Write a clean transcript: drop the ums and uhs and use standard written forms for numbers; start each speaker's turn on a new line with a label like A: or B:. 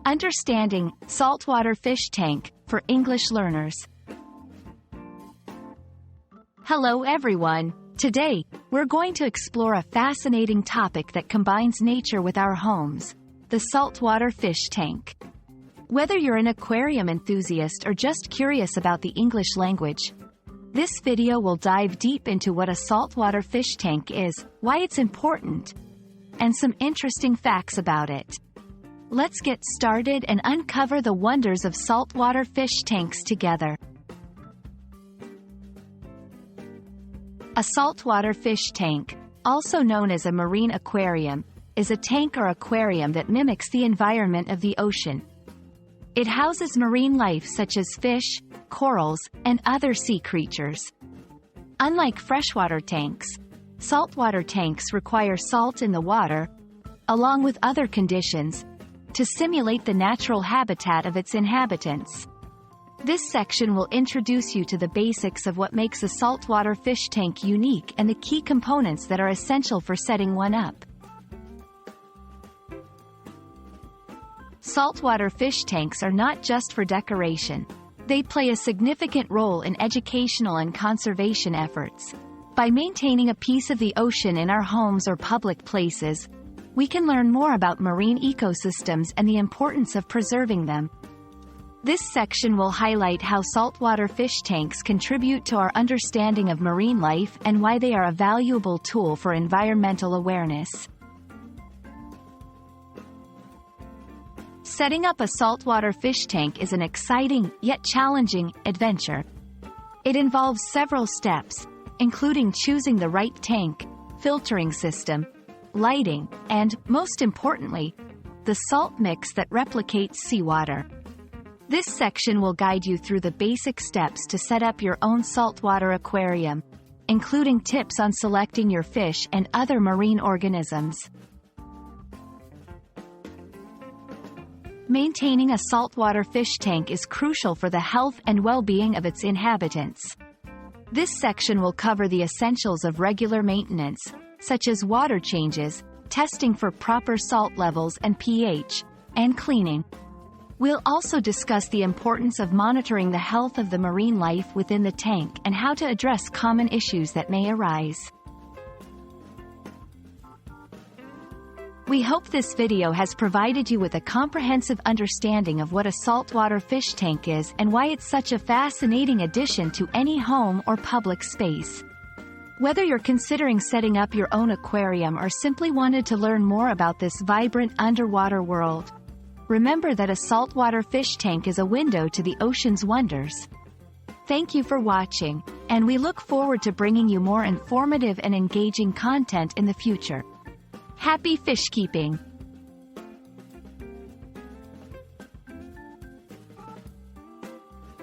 A: Understanding Saltwater Fish Tank for English learners. Hello everyone. Today, we're going to explore a fascinating topic that combines nature with our homes, the saltwater fish tank. Whether you're an aquarium enthusiast or just curious about the English language, this video will dive deep into what a saltwater fish tank is, why it's important, and some interesting facts about it. Let's get started and uncover the wonders of saltwater fish tanks together. A saltwater fish tank, also known as a marine aquarium, is a tank or aquarium that mimics the environment of the ocean. It houses marine life such as fish, corals, and other sea creatures. Unlike freshwater tanks, saltwater tanks require salt in the water, along with other conditions, to simulate the natural habitat of its inhabitants. This section will introduce you to the basics of what makes a saltwater fish tank unique and the key components that are essential for setting one up. Saltwater fish tanks are not just for decoration. They play a significant role in educational and conservation efforts. By maintaining a piece of the ocean in our homes or public places, we can learn more about marine ecosystems and the importance of preserving them. This section will highlight how saltwater fish tanks contribute to our understanding of marine life and why they are a valuable tool for environmental awareness. Setting up a saltwater fish tank is an exciting, yet challenging, adventure. It involves several steps, including choosing the right tank, filtering system, lighting, and, most importantly, the salt mix that replicates seawater. This section will guide you through the basic steps to set up your own saltwater aquarium, including tips on selecting your fish and other marine organisms. Maintaining a saltwater fish tank is crucial for the health and well-being of its inhabitants. This section will cover the essentials of regular maintenance, such as water changes, testing for proper salt levels and pH, and cleaning. We'll also discuss the importance of monitoring the health of the marine life within the tank and how to address common issues that may arise. We hope this video has provided you with a comprehensive understanding of what a saltwater fish tank is and why it's such a fascinating addition to any home or public space. Whether you're considering setting up your own aquarium or simply wanted to learn more about this vibrant underwater world, remember that a saltwater fish tank is a window to the ocean's wonders. Thank you for watching, and we look forward to bringing you more informative and engaging content in the future. Happy fish keeping!